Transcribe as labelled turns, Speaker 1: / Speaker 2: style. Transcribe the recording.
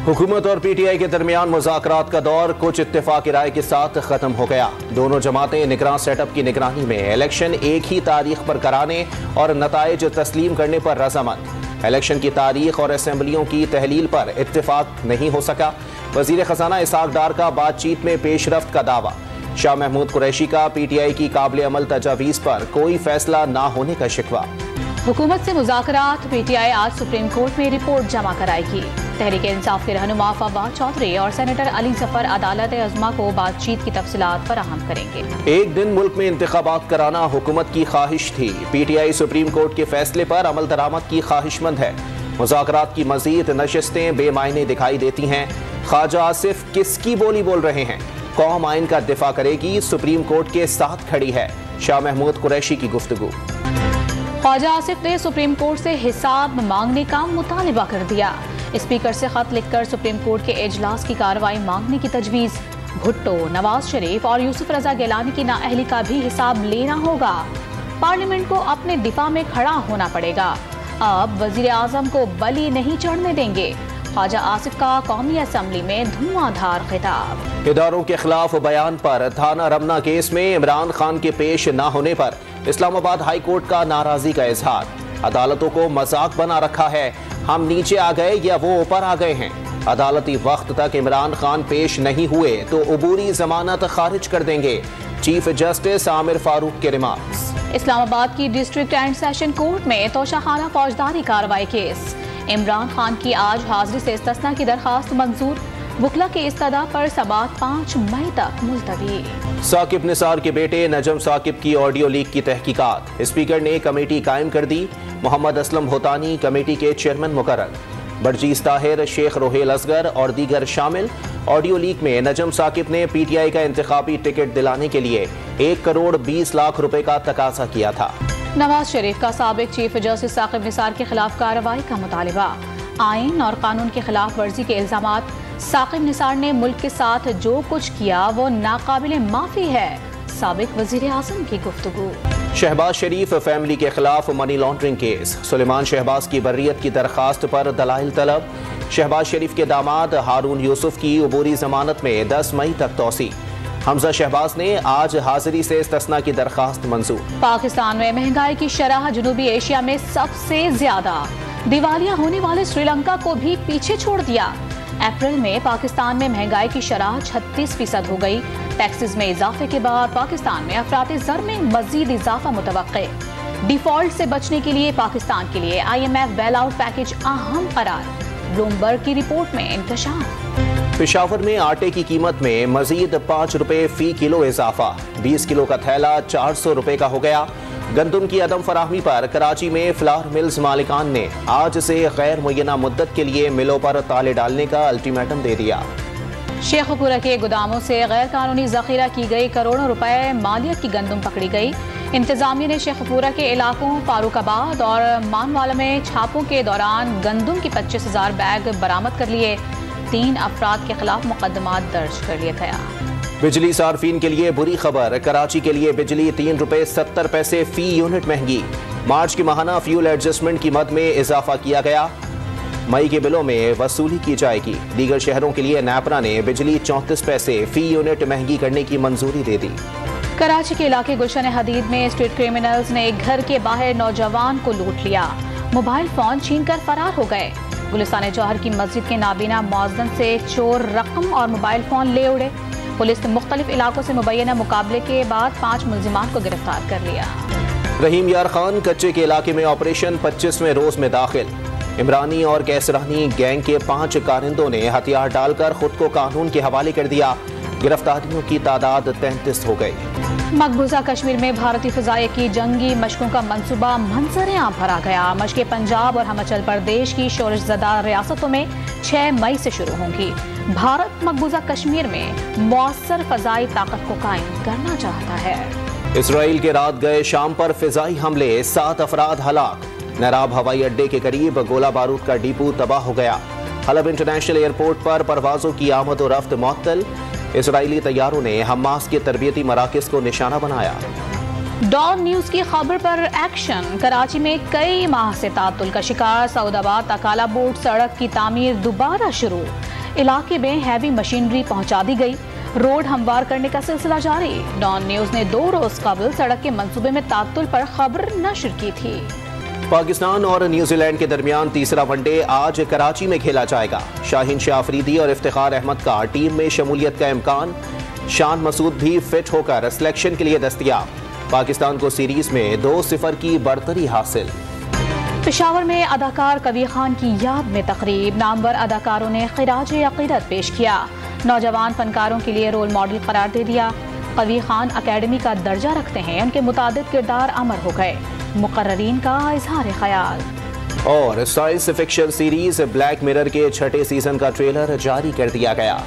Speaker 1: हुकूमत और पीटीआई के दरमियान मुज़ाकरात का दौर कुछ इत्तेफाक राय के साथ ख़त्म हो गया। दोनों जमातें निगरान सेटअप की निगरानी में इलेक्शन एक ही तारीख पर कराने और नताइज तस्लीम करने पर रज़ामंद। इलेक्शन की तारीख और असेंबलियों की तहलील पर इत्तेफाक नहीं हो सका। वज़ीर ख़ज़ाना इसहाक डार का बातचीत में पेशरफ्त का दावा। शाह महमूद कुरैशी का पीटीआई की काबिल अमल तजावीज़ पर कोई फैसला ना होने का शिकवा।
Speaker 2: हुकूमत से मुज़ाकरात, पीटीआई आज सुप्रीम कोर्ट में रिपोर्ट जमा कराएगी। तहरीक इंसाफ के रहनुमा फवाद चौधरी और सेनेटर अली जफर अदालत अज़्मा को बातचीत की तफसीलात फराहम करेंगे।
Speaker 1: एक दिन मुल्क में इंतखाबात कराना हुकूमत की ख्वाहिश थी। पीटीआई सुप्रीम कोर्ट के फैसले पर अमल दरामद की ख्वाहिशमंद है। मुज़ाकरात की मजीद नशस्तें बेमायने दिखाई देती हैं। ख्वाजा आसिफ किसकी बोली बोल रहे हैं? कौम आइन का दिफा करेगी, सुप्रीम कोर्ट के साथ खड़ी है। शाह महमूद कुरैशी की गुफ्तगू।
Speaker 2: ख्वाजा आसिफ ने सुप्रीम कोर्ट से हिसाब मांगने का मुतालिबा कर दिया। स्पीकर से खत लिखकर सुप्रीम कोर्ट के इजलास की कार्रवाई मांगने की तजवीज़। भुट्टो, नवाज शरीफ और यूसुफ रजा गिलानी की नाअहली का भी हिसाब लेना होगा। पार्लियामेंट को अपने दिफा में खड़ा होना पड़ेगा। अब वजीर आजम को बलि नहीं चढ़ने देंगे। ख्वाजा आसिफ का कौमी असेंबली में धुआंधार खिताब।
Speaker 1: इदारों के खिलाफ बयान पर थाना रमना केस में इमरान खान के पेश न होने पर इस्लामाबाद हाई कोर्ट का नाराजगी का इजहार। अदालतों को मजाक बना रखा है, हम नीचे आ गए या वो ऊपर आ गए हैं। अदालती वक्त तक इमरान खान पेश नहीं हुए तो अबूरी जमानत खारिज कर देंगे। चीफ जस्टिस आमिर फारूक के रिमार्क्स।
Speaker 2: इस्लामाबाद की डिस्ट्रिक्ट एंड सेशन कोर्ट में तोशाखाना फौजदारी कार्रवाई केस। इमरान खान की आज हाजिरी से इस्तिस्ना की दरखास्त मंजूर। वकला की इस्तदा पर समाअत 5 मई तक मुलतवी।
Speaker 1: साकिब निसार के बेटे नजम साकिब की ऑडियो लीक की तहकीकात। स्पीकर ने कमेटी कायम कर दी। मोहम्मद असलम होतानी कमेटी के चेयरमैन मुकर्रर। बरजीज ताहिर, शेख रोहेल असगर और दीगर शामिल। ऑडियो लीक में नजम साकिब ने पीटीआई का इंतखाबी टिकट दिलाने के लिए 1 करोड़ 20 लाख रुपए का तकाजा किया था।
Speaker 2: नवाज शरीफ का साबिक चीफ जस्टिस साकिब निसार के खिलाफ कार्रवाई का मुतालिबा। आइन और कानून की खिलाफ वर्जी के इल्जामात। साकिब निसार ने मुल्क के साथ जो कुछ किया वो नाकाबिले माफी है। साबिक वजीर आजम की गुफ्तगू।
Speaker 1: शहबाज शरीफ फैमिली के खिलाफ money laundering case. Suleman Shahbaz की बर्रियत की दरखास्त पर दलाइल तलब। शहबाज शरीफ के दामाद हारून यूसुफ की अबूरी जमानत में 10 मई तक तौसी। हमजा शहबाज ने आज हाजिरी से इस्तिस्ना की दरखास्त मंजूर।
Speaker 2: पाकिस्तान में महंगाई की शरह जनूबी एशिया में सबसे ज्यादा। दिवालिया होने वाले श्रीलंका को भी पीछे छोड़ दिया। अप्रैल में पाकिस्तान में महंगाई की शरह 36% हो गई। टैक्सेस में इजाफे के बाद पाकिस्तान में अफराते ज़र में मजीद इजाफा मुतवक्के। डिफॉल्ट से बचने के लिए पाकिस्तान के लिए IMF बेल आउट पैकेज अहम करार। ब्लूमबर्ग की रिपोर्ट में इंकशाफ।
Speaker 1: पेशावर में आटे की कीमत में मजीद 5 रुपए फी किलो इजाफा। 20 किलो का थैला 400 रुपए का हो गया। गंदम की अदम फराहमी पर कराची में फ्लावर मिल्स मालिकान ने आज से गैर मुय्यना मुद्दत के लिए मिलों पर ताले डालने का अल्टीमेटम दे दिया।
Speaker 2: शेखपुरा के गोदामों से गैर कानूनी जखीरा की गई करोड़ों रुपए मालियत की गंदम पकड़ी गई। इंतजामिया ने शेखपुरा के इलाकों फारूकाबाद और मानवाला में छापों के दौरान गंदम की 25,000 बैग बरामद कर लिए। 3 अफराद के खिलाफ मुकदमा दर्ज कर लिया गया।
Speaker 1: बिजली सार्फिन के लिए बुरी खबर। कराची के लिए बिजली 3 रुपए 70 पैसे फी यूनिट महंगी। मार्च की माहाना फ्यूल एडजस्टमेंट की मद में इजाफा किया गया। मई के बिलों में वसूली की जाएगी। दीगर शहरों के लिए नेपरा ने बिजली 34 पैसे फी यूनिट महंगी करने की मंजूरी दे दी।
Speaker 2: कराची के इलाके गुलशन हदीद में स्ट्रीट क्रिमिनल्स ने एक घर के बाहर नौजवान को लूट लिया। मोबाइल फोन छीन कर फरार हो गए। गुलिस्तान जौहर की मस्जिद के नाबीना मौज़न से चोर रकम और मोबाइल फोन ले उड़े। पुलिस ने मुख्तलिफ इलाकों से मुबैना मुकाबले के बाद 5 मुल्जिमान को गिरफ्तार कर लिया।
Speaker 1: रहीम यार खान कच्चे के इलाके में ऑपरेशन 25वें रोज में दाखिल। इमरानी और कैसरानी गैंग के 5 कारिंदों ने हथियार डालकर खुद को कानून के हवाले कर दिया। गिरफ्तारियों की तादाद 33 हो गई।
Speaker 2: मकबूजा कश्मीर में भारतीय फ़िज़ाइया की जंगी मशकों का मंसूबा मंजर-ए-आम पर आ गया। मशकें पंजाब और हिमाचल प्रदेश की शोरशज़दा रियासतों में 6 मई से शुरू होंगी। भारत मकबूजा कश्मीर में मौसर फ़ज़ाई ताकत को कायम करना चाहता है।
Speaker 1: इसराइल के रात गए शाम पर फ़िज़ाई हमले, 7 अफराद हलाक। नराब हवाई अड्डे के करीब गोला बारूद का डिपो तबाह हो गया। हलब इंटरनेशनल एयरपोर्ट पर परवाजों की आमद और रफ्त मुअत्तल। इसराइली तैयारों ने हमास के तरबियती मराकज़ को निशाना बनाया।
Speaker 2: डॉन न्यूज़ की खबर पर एक्शन। कराची में कई माह से तातुल का शिकार सऊदाबाद तकाला बोर्ड सड़क की तामीर दोबारा शुरू। इलाके में हैवी मशीनरी पहुंचा दी गई। रोड हमवार करने का सिलसिला जारी। डॉन न्यूज ने 2 रोज कबल सड़क के मंसूबे में तात्तुल पर खबर नशर की थी।
Speaker 1: पाकिस्तान और न्यूजीलैंड के दरमियान तीसरा वनडे आज कराची में खेला जाएगा। शाहीन शाह अफरीदी और इफ्तिखार अहमद का टीम में शमूलियत का इम्कान। शान मसूद भी फिट होकर सिलेक्शन के लिए दस्तयाब। पाकिस्तान को सीरीज में 2-0 की बढ़तरी हासिल।
Speaker 2: पेशावर में अदाकार कबीर खान की याद में तकरीब। नामवर अदाकारों ने खिराज अकीदत पेश किया। नौजवान फनकारों के लिए रोल मॉडल करार दे दिया। कबीर खान अकेडमी का दर्जा रखते हैं, उनके मुताबिक किरदार अमर हो गए। मुकर्ररीन का इजहार ख्याल।
Speaker 1: और science fiction series black mirror के 6ठे सीजन का ट्रेलर जारी कर दिया गया।